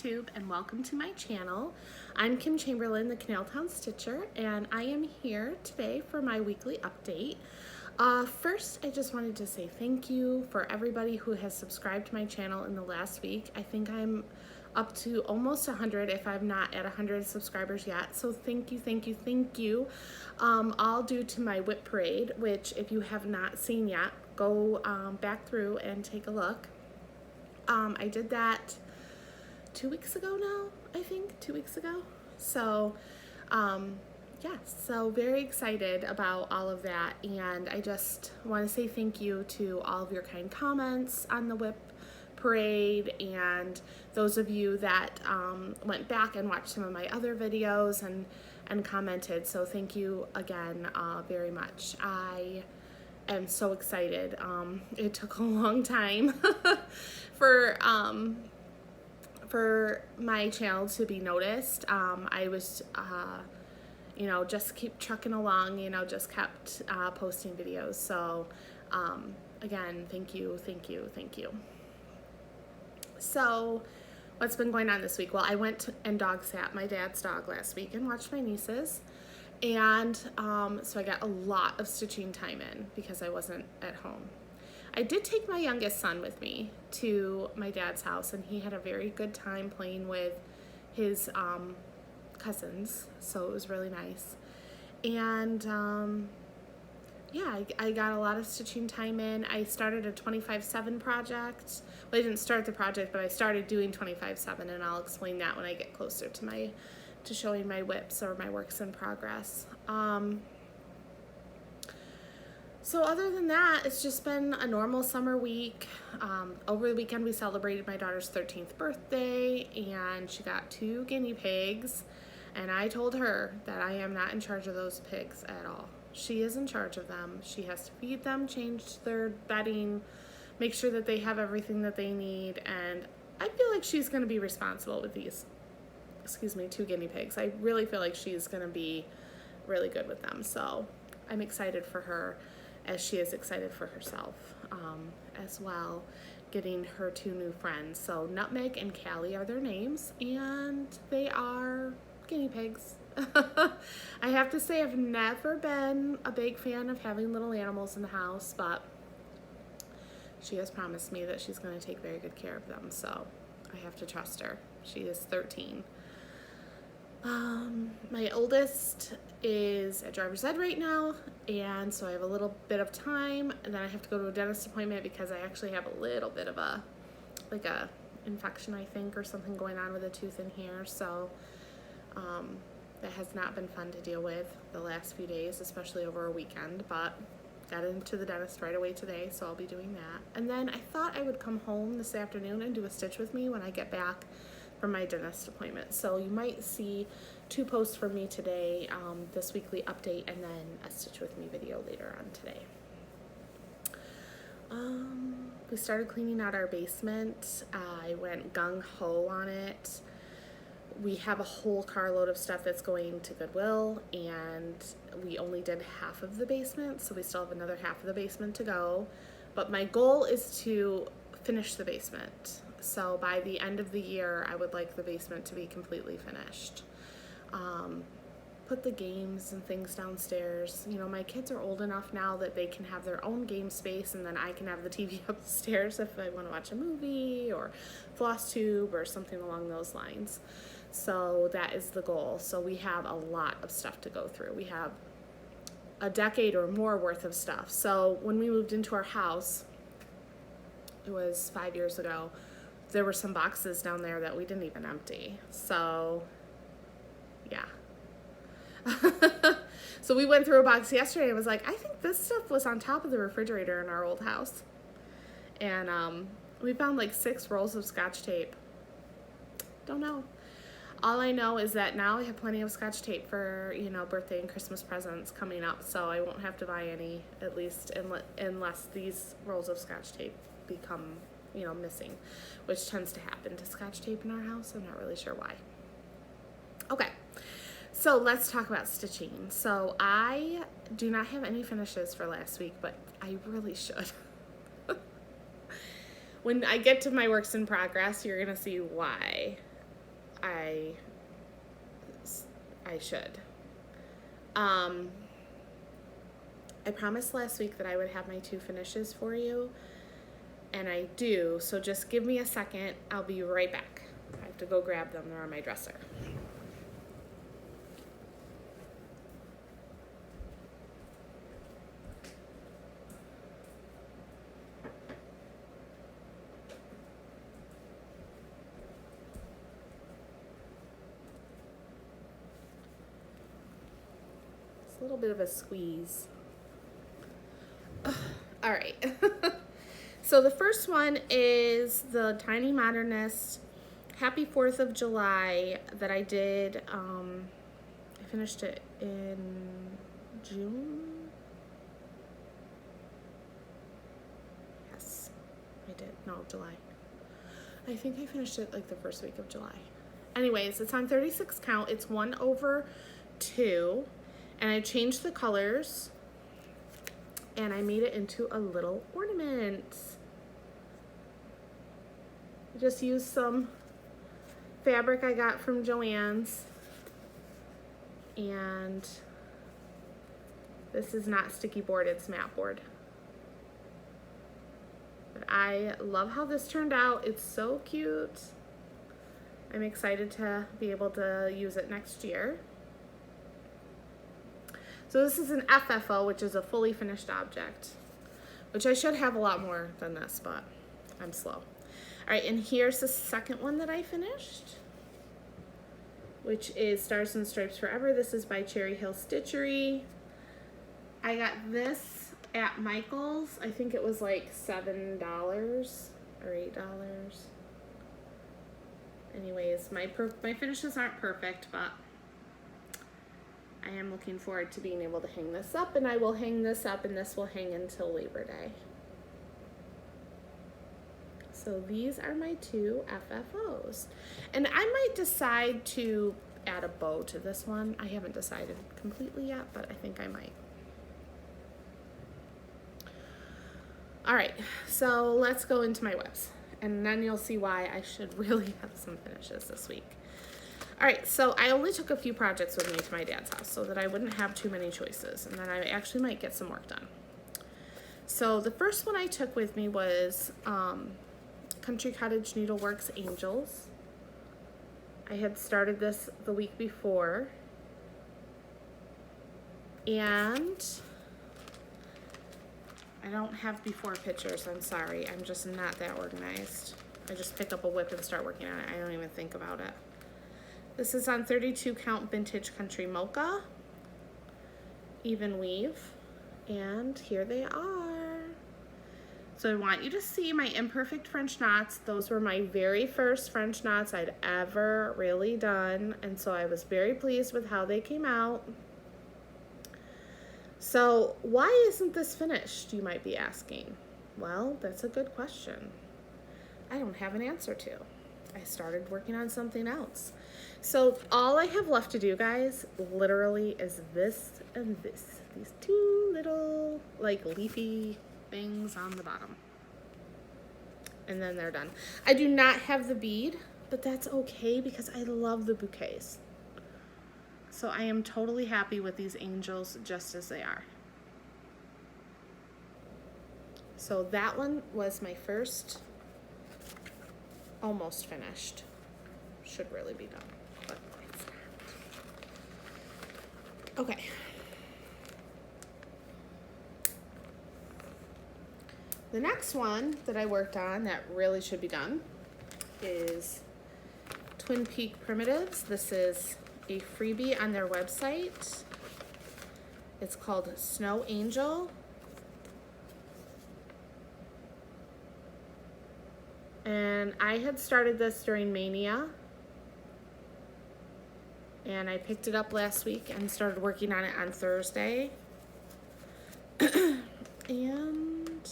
Flosstube, and welcome to my channel. I'm Kim Chamberlain, the Canaltown Stitcher, and I am here today for my weekly update. First, I just wanted to say thank you for everybody who has subscribed to my channel in the last week. I think I'm up to almost 100, if I'm not at 100 subscribers yet. So thank you, thank you, thank you. All due to my whip parade, which if you have not seen yet, go back through and take a look. I did that 2 weeks ago now, I think, 2 weeks ago. So, yeah, so very excited about all of that. And I just want to say thank you to all of your kind comments on the whip parade and those of you that went back and watched some of my other videos and commented. So thank you again very much. I am so excited. It took a long time for my channel to be noticed. I was, just keep trucking along, just kept posting videos. So again, thank you, thank you, thank you. So what's been going on this week? Well, I went and dog sat my dad's dog last week and watched my nieces. And so I got a lot of stitching time in because I wasn't at home. I did take my youngest son with me to my dad's house, and he had a very good time playing with his cousins, so it was really nice. And yeah, I got a lot of stitching time in. I started a 25/7 project. Well, I didn't start the project, but I started doing 25/7, and I'll explain that when I get closer to showing my whips or my works in progress. So other than that, it's just been a normal summer week. Over the weekend, we celebrated my daughter's 13th birthday, and she got 2 guinea pigs. And I told her that I am not in charge of those pigs at all. She is in charge of them. She has to feed them, change their bedding, make sure that they have everything that they need. And I feel like she's going to be responsible with these, 2 guinea pigs. I really feel like she's going to be really good with them. So I'm excited for her, as she is excited for herself as well, getting her 2 new friends. So Nutmeg and Callie are their names, and they are guinea pigs. I have to say, I've never been a big fan of having little animals in the house, but she has promised me that she's going to take very good care of them, so I have to trust her. She is 13. My oldest is at driver's ed right now, and so I have a little bit of time, and then I have to go to a dentist appointment because I actually have a little bit of a infection, I think, or something going on with a tooth in here. So that has not been fun to deal with the last few days, especially over a weekend, but got into the dentist right away today, so I'll be doing that. And then I thought I would come home this afternoon and do a stitch with me when I get back from my dentist appointment. So you might see 2 posts from me today, this weekly update, and then a stitch with me video later on today. We started cleaning out our basement. I went gung-ho on it. We have a whole carload of stuff that's going to Goodwill, and we only did half of the basement, so we still have another half of the basement to go. But my goal is to finish the basement. So by the end of the year, I would like the basement to be completely finished. Put the games and things downstairs. My kids are old enough now that they can have their own game space, and then I can have the TV upstairs if I want to watch a movie or Flosstube or something along those lines. So that is the goal. So we have a lot of stuff to go through. We have a decade or more worth of stuff. So when we moved into our house, it was 5 years ago, there were some boxes down there that we didn't even empty. So yeah. So we went through a box yesterday and was like, I think this stuff was on top of the refrigerator in our old house. And we found like 6 rolls of Scotch tape. Don't know. All I know is that now I have plenty of Scotch tape for, birthday and Christmas presents coming up, so I won't have to buy any, at least unless these rolls of Scotch tape become, missing, which tends to happen to Scotch tape in our house. I'm not really sure why. Okay, so let's talk about stitching. So I do not have any finishes for last week, but I really should. When I get to my works in progress, you're gonna see why I should. I promised last week that I would have my 2 finishes for you, and I do, so just give me a second. I'll be right back. I have to go grab them. They're on my dresser. It's a little bit of a squeeze. All right. So the first one is the Tiny Modernist Happy 4th of July that I did. I finished it in June. Yes, I did. No, July. I think I finished it like the first week of July. Anyways, it's on 36 count. It's 1/2, and I changed the colors, and I made it into a little ornament. I just used some fabric I got from Joann's, and this is not sticky board, it's matte board. But I love how this turned out. It's so cute. I'm excited to be able to use it next year. So this is an FFO, which is a fully finished object, which I should have a lot more than this, but I'm slow. All right, and here's the second one that I finished, which is Stars and Stripes Forever. This is by Cherry Hill Stitchery. I got this at Michael's. I think it was like $7 or $8. Anyways, my finishes aren't perfect, but I am looking forward to being able to hang this up, and I will hang this up, and this will hang until Labor Day. So these are my 2 FFOs. And I might decide to add a bow to this one. I haven't decided completely yet, but I think I might. All right, so let's go into my webs, and then you'll see why I should really have some finishes this week. All right, so I only took a few projects with me to my dad's house so that I wouldn't have too many choices, and then I actually might get some work done. So the first one I took with me was Country Cottage Needleworks Angels. I had started this the week before, and I don't have before pictures. I'm sorry, I'm just not that organized. I just pick up a whip and start working on it. I don't even think about it. This is on 32 count vintage country mocha, even weave, and here they are. So I want you to see my imperfect French knots. Those were my very first French knots I'd ever really done, and so I was very pleased with how they came out. So why isn't this finished, you might be asking? Well, that's a good question. I don't have an answer to. I started working on something else. So all I have left to do, guys, literally is this and this. These 2 little, like, leafy things on the bottom. And then they're done. I do not have the bead, but that's okay because I love the bouquets. So I am totally happy with these angels just as they are. So that one was my first almost finished. Should really be done, but it's not. Okay. The next one that I worked on that really should be done is Twin Peak Primitives. This is a freebie on their website. It's called Snow Angel. And I had started this during Mania. And I picked it up last week and started working on it on Thursday. And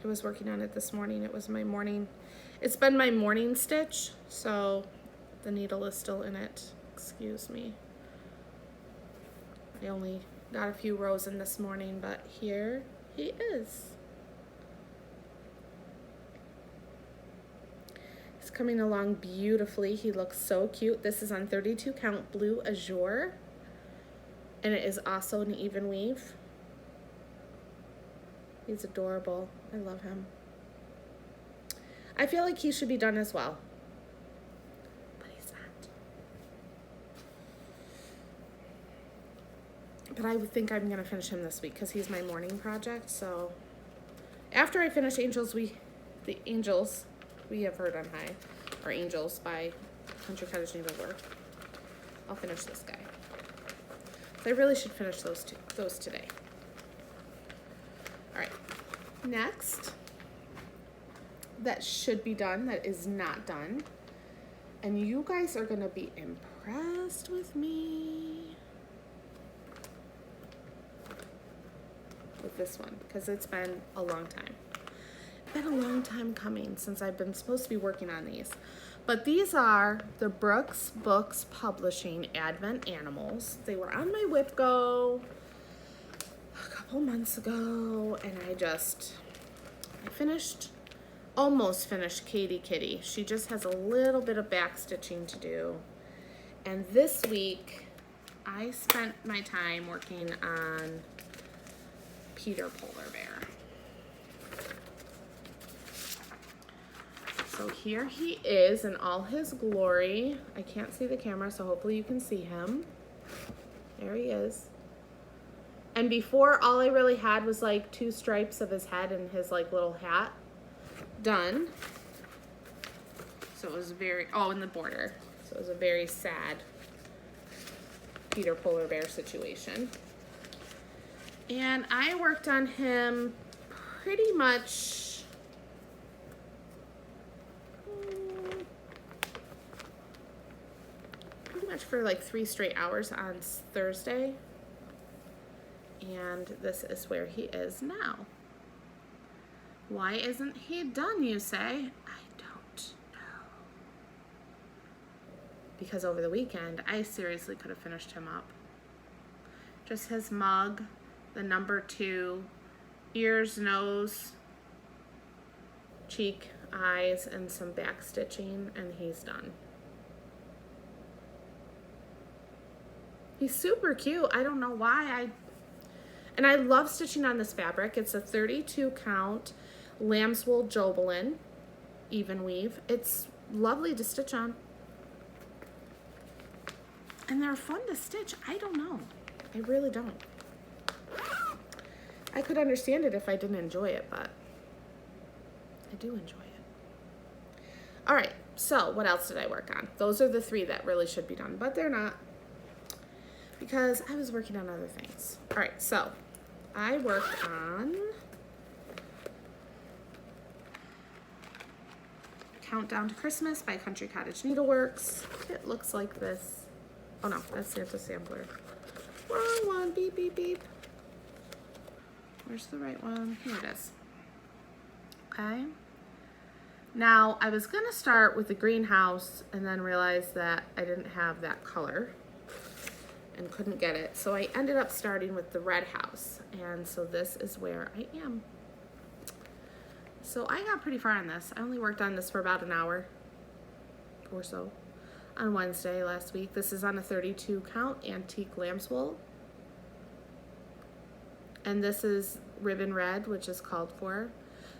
I was working on it this morning. It was my morning, it's been my morning stitch, so the needle is still in it. Excuse me. I only got a few rows in this morning, but here he is. coming along beautifully. He looks so cute. This is on 32 count blue azure, and it is also an even weave. He's adorable. I love him. I feel like he should be done as well, but he's not. But I think I'm gonna finish him this week because he's my morning project. So after I finish the Angels We Have Heard on High, or Angels by Country Cottage Needleworks, I'll finish this guy. So I really should finish those today. All right, next, that should be done, that is not done, and you guys are gonna be impressed with me with this one, because it's been a long time. It's been a long time coming since I've been supposed to be working on these. But these are the Brooks Books Publishing Advent Animals. They were on my WhipGo a couple months ago, and almost finished Katie Kitty. She just has a little bit of back stitching to do. And this week, I spent my time working on Peter Polar Bear. So here he is in all his glory. I can't see the camera, so hopefully you can see him. There he is. And before, all I really had was like 2 stripes of his head and his like little hat done. So it was in the border. So it was a very sad Peter Polar Bear situation. And I worked on him pretty much for like 3 straight hours on Thursday. And this is where he is now. Why isn't he done, you say? I don't know. Because over the weekend, I seriously could have finished him up. Just his mug, the number 2, ears, nose, cheek, eyes, and some back stitching, and he's done. He's super cute. I don't know why. And I love stitching on this fabric. It's a 32 count lamb's wool Jobelin even weave. It's lovely to stitch on. And they're fun to stitch. I don't know. I really don't. I could understand it if I didn't enjoy it, but I do enjoy it. All right, so what else did I work on? Those are the 3 that really should be done, but they're not, because I was working on other things. All right, so I worked on Countdown to Christmas by Country Cottage Needleworks. It looks like this. Oh no, that's Santa Sampler. Wrong one, beep, beep, beep. Where's the right one? Here it is. Okay. Now, I was gonna start with the greenhouse and then realized that I didn't have that color and couldn't get it. So I ended up starting with the red house. And so this is where I am. So I got pretty far on this. I only worked on this for about an hour or so on Wednesday last week. This is on a 32 count antique lamb's wool. And this is ribbon red, which is called for.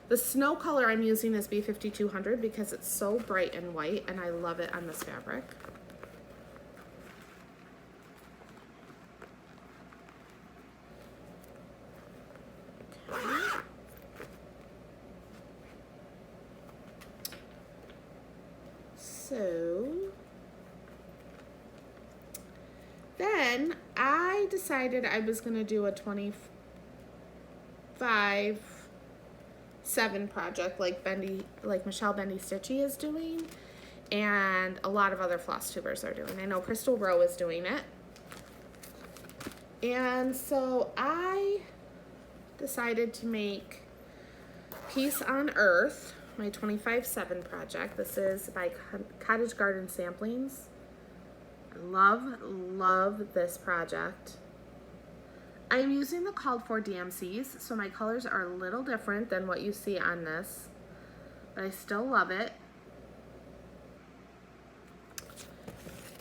The snow color I'm using is B5200 because it's so bright and white, and I love it on this fabric. So then I decided I was going to do a 25/7 project like Michelle Bendy Stitchy is doing, and a lot of other floss tubers are doing. I know Krystal Rowe is doing it. And so I decided to make Peace on Earth, my 25/7 project. This is by Cottage Garden Samplings. I love this project. I'm using the called for DMCs, so my colors are a little different than what you see on this, but I still love it.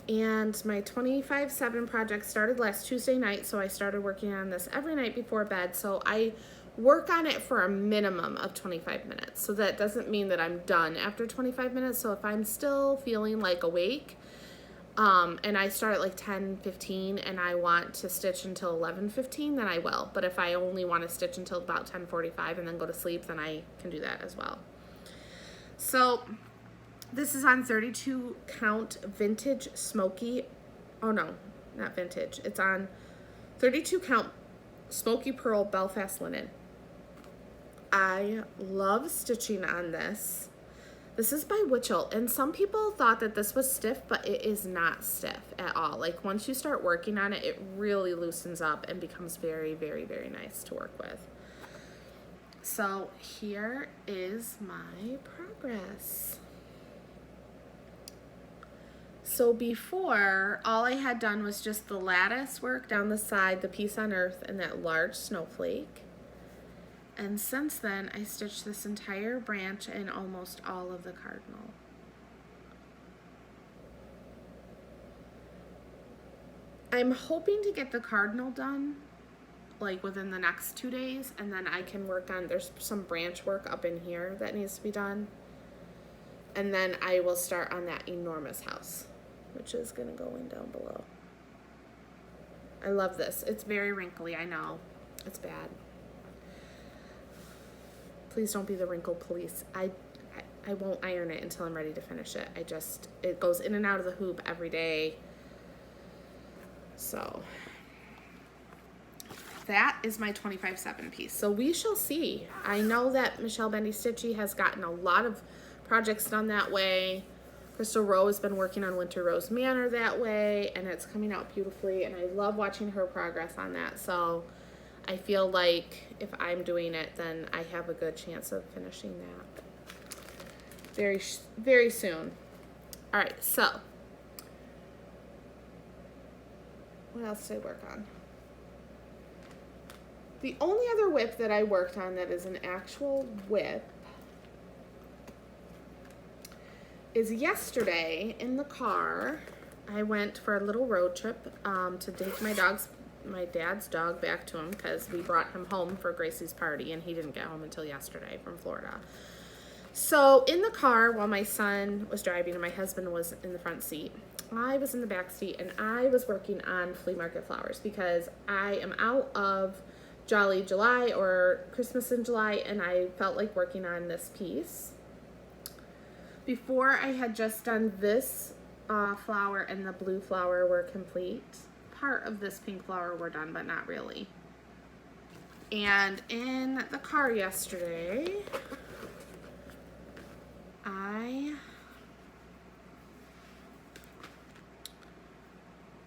And my 25/7 project started last Tuesday night, so I started working on this every night before bed. So I work on it for a minimum of 25 minutes. So that doesn't mean that I'm done after 25 minutes. So if I'm still feeling like awake, and I start at like 10:15 and I want to stitch until 11:15, then I will. But if I only want to stitch until about 10:45 and then go to sleep, then I can do that as well. So this is on 32 count vintage smoky, oh no, not vintage. It's on 32 count smoky pearl Belfast linen. I love stitching on this. This is by Witchell, and some people thought that this was stiff, but it is not stiff at all. Like once you start working on it, it really loosens up and becomes very, very, very nice to work with. So here is my progress. So before, all I had done was just the lattice work down the side, the piece on earth, and that large snowflake. And since then, I stitched this entire branch and almost all of the cardinal. I'm hoping to get the cardinal done like within the next 2 days, and then I can work on, there's some branch work up in here that needs to be done. And then I will start on that enormous house, which is gonna go in down below. I love this. It's very wrinkly, I know. It's bad. Please don't be the wrinkle police. I won't iron it until I'm ready to finish it. It goes in and out of the hoop every day. So that is my 25/7 piece. So we shall see. I know that Michelle Bendy Stitchy has gotten a lot of projects done that way. Krystal Rowe has been working on Rosewood Manor that way, and it's coming out beautifully, and I love watching her progress on that. So I feel like if I'm doing it, then I have a good chance of finishing that very, very soon. All right, so what else did I work on? The only other whip that I worked on that is an actual whip is yesterday in the car. I went for a little road trip to take my dad's dog back to him because we brought him home for Gracie's party and he didn't get home until yesterday from Florida. So in the car while my son was driving and my husband was in the front seat, I was in the back seat and I was working on flea market flowers because I am out of Jolly July or Christmas in July, and I felt like working on this piece. Before, I had just done this flower and the blue flower were complete. Part of this pink flower were done, but not really. And in the car yesterday, I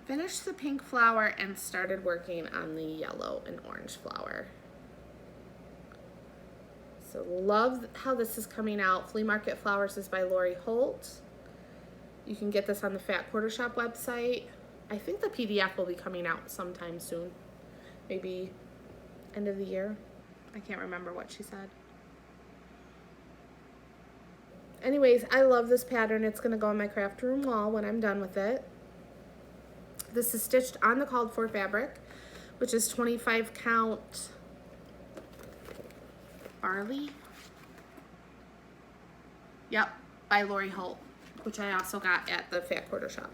finished the pink flower and started working on the yellow and orange flower. So love how this is coming out. Flea Market Flowers is by Lori Holt. You can get this on the Fat Quarter Shop website. I think the PDF will be coming out sometime soon. Maybe end of the year. I can't remember what she said. Anyways, I love this pattern. It's going to go on my craft room wall when I'm done with it. This is stitched on the called for fabric, which is 25 count barley. Yep, by Lori Holt, which I also got at the Fat Quarter Shop.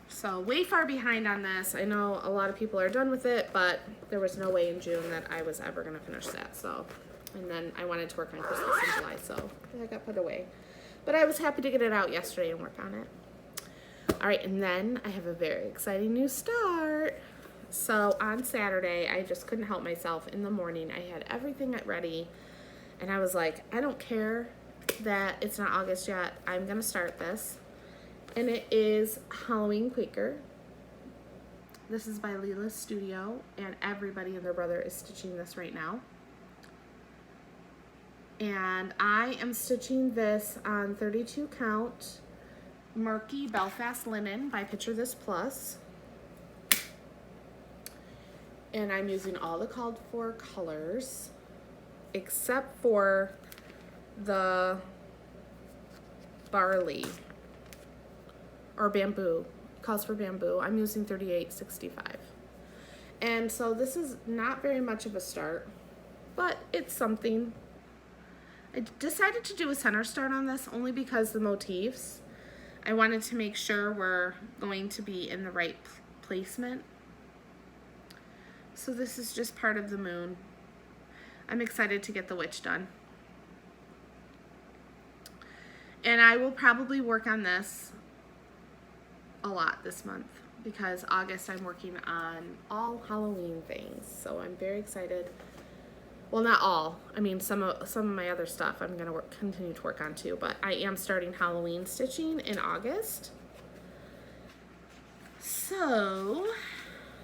So way far behind on this. I know a lot of people are done with it, but there was no way in June that I was ever going to finish that. So, and then I wanted to work on Christmas in July, so that got put away. But I was happy to get it out yesterday and work on it. All right, and then I have a very exciting new start. So on Saturday, I just couldn't help myself. In the morning, I had everything ready, and I was like, I don't care that it's not August yet. I'm gonna start this, and it is Halloween Quaker. This is by Lilas Studio, and everybody and their brother is stitching this right now. And I am stitching this on 32 count murky Belfast linen by Picture This Plus, and I'm using all the called for colors except for the barley or bamboo. It calls for bamboo. I'm using 3865. And so this is not very much of a start, but it's something. I decided to do a center start on this only because the motifs, I wanted to make sure we're going to be in the right placement. So this is just part of the moon. I'm excited to get the witch done. And I will probably work on this a lot this month because August I'm working on all Halloween things. So I'm very excited. Well, not all. I mean, some of my other stuff I'm going to continue to work on too, but I am starting Halloween stitching in August. So,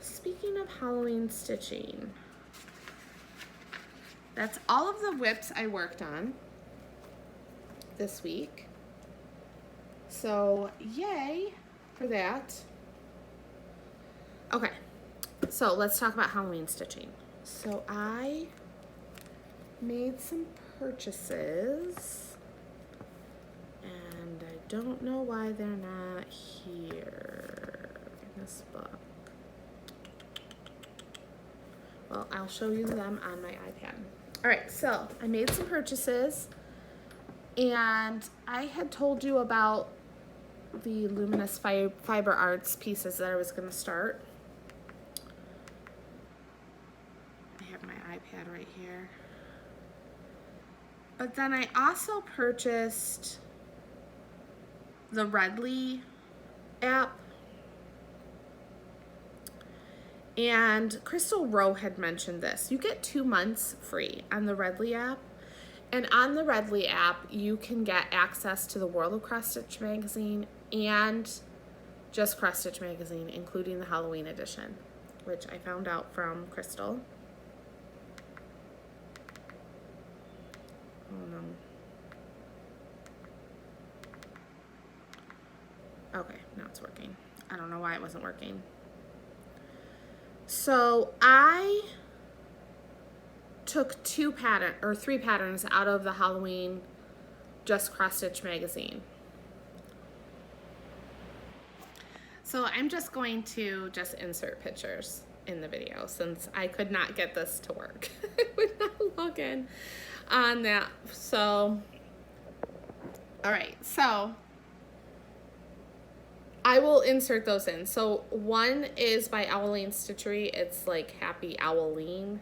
speaking of Halloween stitching, that's all of the whips I worked on this week. So, yay for that. Okay, so let's talk about Halloween stitching. So I made some purchases, and I don't know why they're not here in this book. Well, I'll show you them on my iPad. All right, so I made some purchases, and I had told you about the Luminous Fiber Arts pieces that I was going to start. I have my iPad right here. But then I also purchased the Redly app. And Krystal Rowe had mentioned this. You get 2 months free on the Redly app. And on the Redly app, you can get access to the World of Crossstitch magazine and just Crossstitch magazine, including the Halloween edition, which I found out from Krystal. Oh no. Okay, now it's working. I don't know why it wasn't working. So I took 3 patterns out of the Halloween Just Crossstitch magazine. So I'm just going to insert pictures in the video since I could not get this to work. It would not log in on that. So, all right, so I will insert those in. So one is by Owl-ween Stitchery. It's like Happy Owl-ween.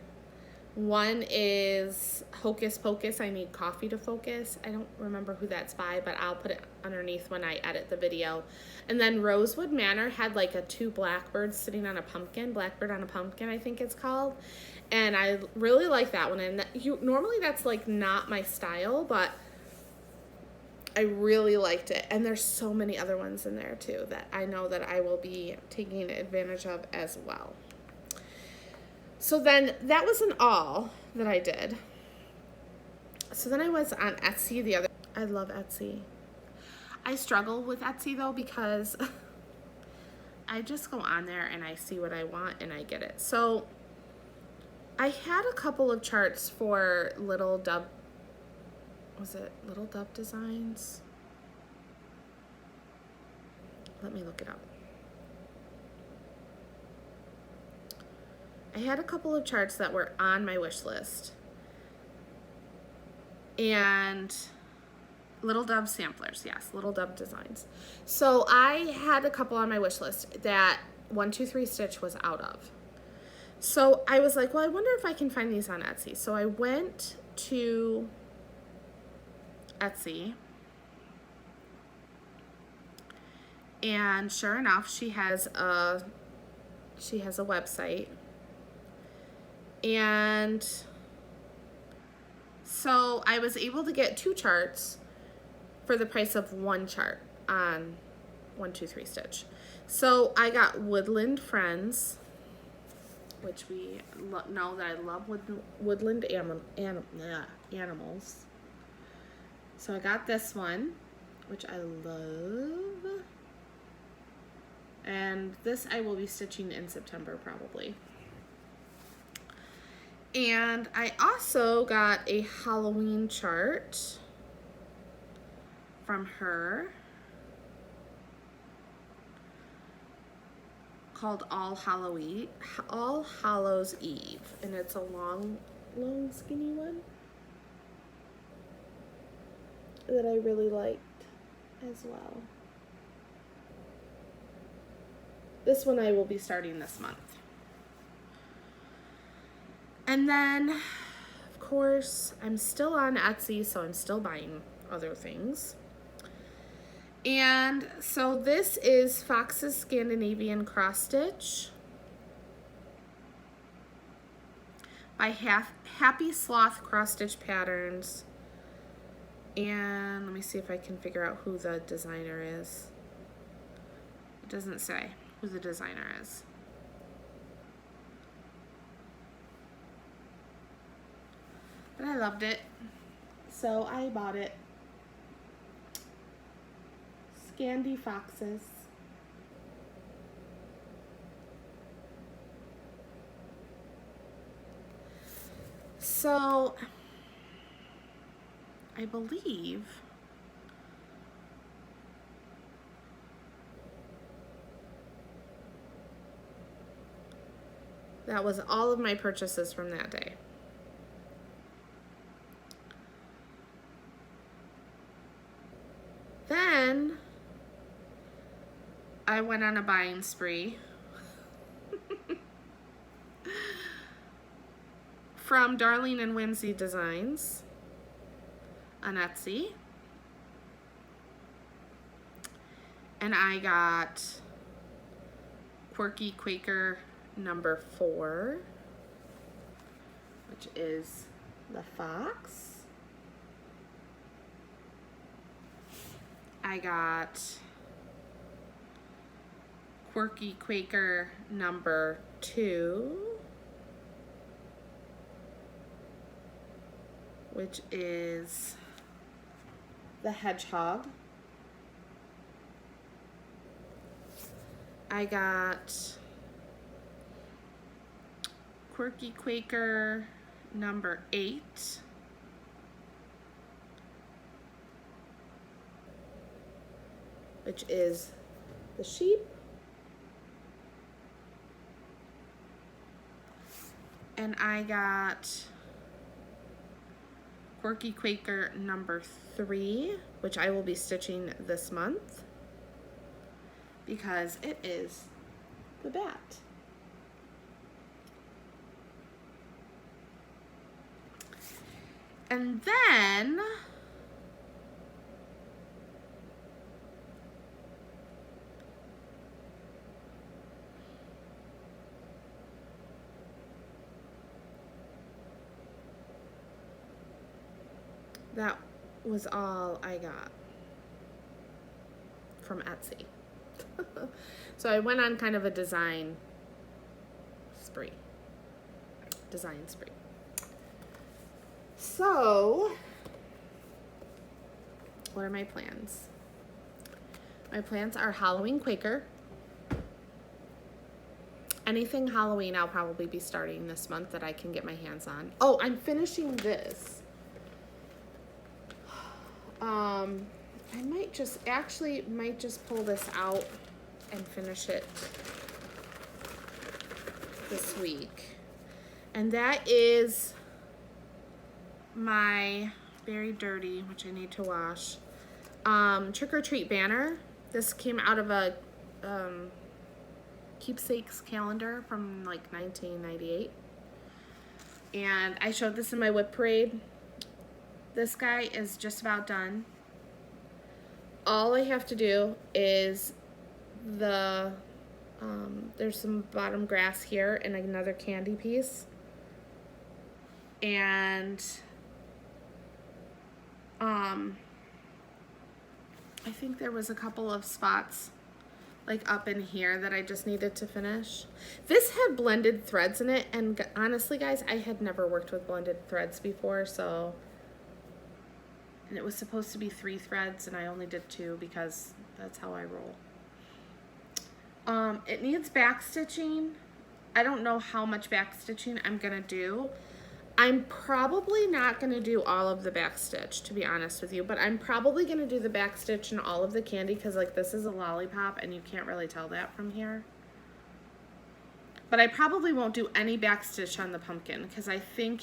One is Hocus Pocus, I Need Coffee to Focus. I don't remember who that's by, but I'll put it underneath when I edit the video. And then Rosewood Manor had like a 2 blackbirds sitting on a pumpkin, Blackbird on a Pumpkin, I think it's called. And I really like that one. And normally that's like not my style, but I really liked it. And there's so many other ones in there too that I know that I will be taking advantage of as well. So then that wasn't all that I did. So then I was on Etsy I love Etsy. I struggle with Etsy though because I just go on there and I see what I want and I get it. So I had a couple of charts for Little Dub Designs? Let me look it up. I had a couple of charts that were on my wish list. And Little Dub samplers, yes, Little Dub Designs. So I had a couple on my wish list that 123 Stitch was out of. So I was like, well, I wonder if I can find these on Etsy. So I went to Etsy, and sure enough, she has a website. And so I was able to get 2 charts for the price of 1 chart on 123 Stitch. So I got Woodland Friends, which we know that I love woodland animals. So I got this one, which I love. And this I will be stitching in September probably. And I also got a Halloween chart from her. called All Hallows Eve, and it's a long skinny one that I really liked as well. This one I will be starting this month. And then, of course, I'm still on Etsy, so I'm still buying other things. And so this is Fox's Scandinavian Crossstitch by Happy Sloth Crossstitch Patterns. And let me see if I can figure out who the designer is. It doesn't say who the designer is. But I loved it, so I bought it. Scandi-Foxes. So, I believe that was all of my purchases from that day. Then I went on a buying spree from Darling and Whimsy Designs on Etsy. And I got Quirky Quaker number 4, which is the fox. I got Quirky Quaker number 2, which is the hedgehog. I got Quirky Quaker number 8, which is the sheep. And I got Quirky Quaker number 3, which I will be stitching this month because it is the bat. And then that was all I got from Etsy. So I went on kind of a design spree. So, what are my plans? My plans are Halloween Quaker. Anything Halloween I'll probably be starting this month that I can get my hands on. Oh, I'm finishing this. I might just pull this out and finish it this week. And that is my very dirty, which I need to wash, Trick or Treat banner. This came out of a keepsakes calendar from like 1998. And I showed this in my whip parade. This guy is just about done. All I have to do is there's some bottom grass here and another candy piece. And I think there was a couple of spots like up in here that I just needed to finish. This had blended threads in it, and honestly guys, I had never worked with blended threads before, so, and it was supposed to be 3 threads and I only did 2 because that's how I roll. It needs back stitching. I don't know how much back stitching I'm gonna do. I'm probably not gonna do all of the back stitch, to be honest with you, but I'm probably gonna do the back stitch and all of the candy because like this is a lollipop and you can't really tell that from here. But I probably won't do any backstitch on the pumpkin because I think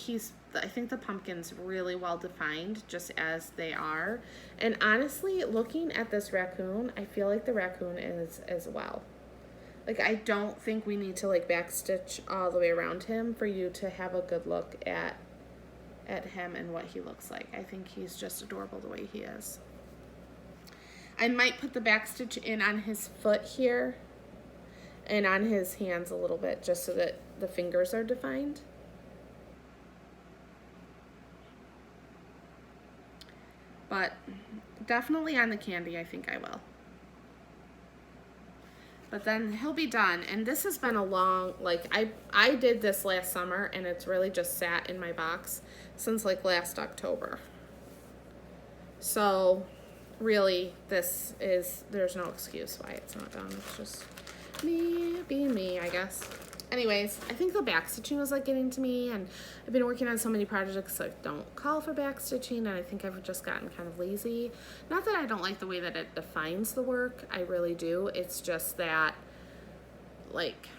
the pumpkin's really well defined just as they are. And honestly, looking at this raccoon, I feel like the raccoon is as well. Like, I don't think we need to like backstitch all the way around him for you to have a good look at him and what he looks like. I think he's just adorable the way he is. I might put the backstitch in on his foot here and on his hands a little bit just so that the fingers are defined. But definitely on the candy, I think I will. But then he'll be done. And this has been a long, like, I did this last summer and it's really just sat in my box since like last October. So really there's no excuse why it's not done. It's just me being me, I guess. Anyways, I think the backstitching was like getting to me, and I've been working on so many projects that don't call for backstitching, and I think I've just gotten kind of lazy. Not that I don't like the way that it defines the work, I really do. It's just that, like,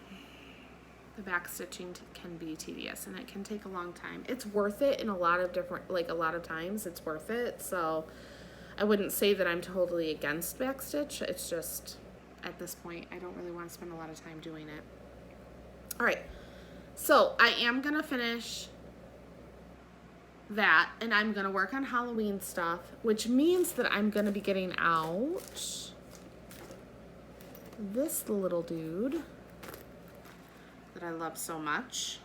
the backstitching can be tedious, and it can take a long time. It's worth it in a lot of different, like, a lot of times it's worth it, so I wouldn't say that I'm totally against backstitch. It's just, at this point, I don't really want to spend a lot of time doing it. All right, so I am going to finish that, and I'm going to work on Halloween stuff, which means that I'm going to be getting out this little dude that I love so much,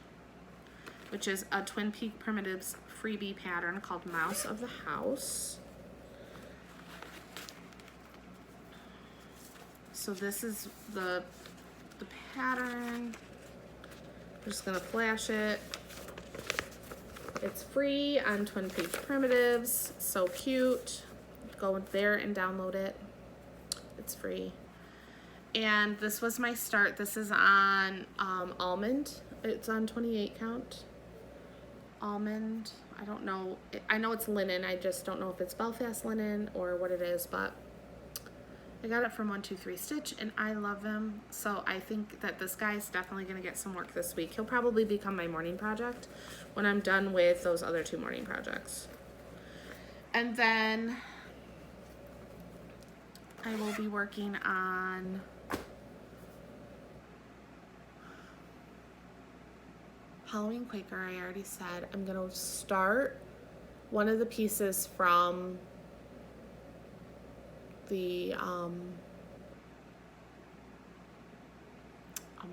which is a Twin Peak Primitives freebie pattern called Mouse of the House. So this is the pattern. I'm just gonna flash it. It's free on Twin Peaks Primitives. So cute. Go there and download it. It's free. And this was my start. This is on almond. It's on 28 count. Almond. I don't know. I know it's linen. I just don't know if it's Belfast linen or what it is, but I got it from 123 Stitch, and I love him. So I think that this guy's definitely going to get some work this week. He'll probably become my morning project when I'm done with those other two morning projects. And then I will be working on Halloween Quaker. I already said I'm going to start one of the pieces from the oh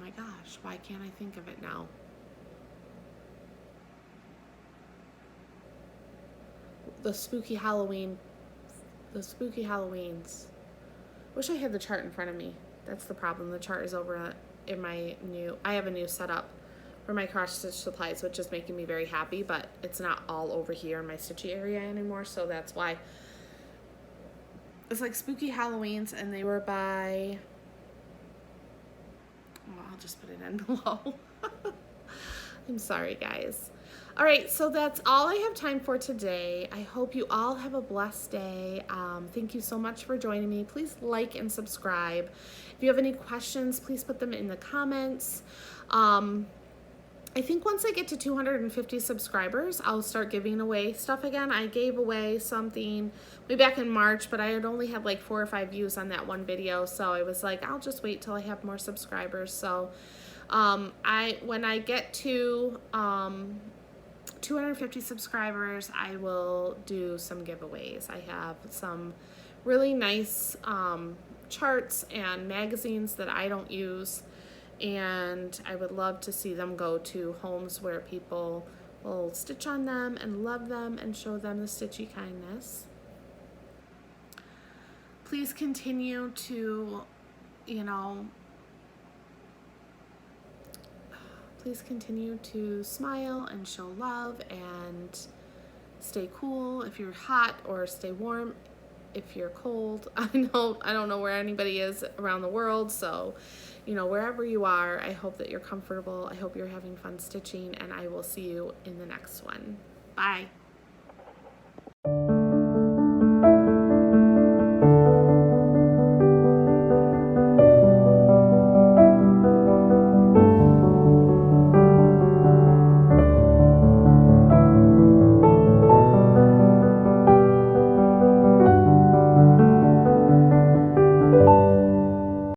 my gosh, why can't I think of it now? The spooky Halloweens. Wish I had the chart in front of me. That's the problem. The chart is over in my I have a new setup for my cross stitch supplies, which is making me very happy, but it's not all over here in my stitchy area anymore, so that's why. It's like Spooky Halloweens, and they were by, well, I'll just put it in below. I'm sorry, guys. All right, so that's all I have time for today. I hope you all have a blessed day. Thank you so much for joining me. Please like and subscribe. If you have any questions, please put them in the comments. I think once I get to 250 subscribers, I'll start giving away stuff again. I gave away something way back in March, but I had only had like 4 or 5 views on that one video, so I was like, I'll just wait till I have more subscribers. So when I get to 250 subscribers, I will do some giveaways. I have some really nice charts and magazines that I don't use, and I would love to see them go to homes where people will stitch on them and love them and show them the stitchy kindness. Please continue to, please continue to smile and show love and stay cool if you're hot, or stay warm if you're cold. I don't know where anybody is around the world, so wherever you are, I hope that you're comfortable. I hope you're having fun stitching, and I will see you in the next one. Bye.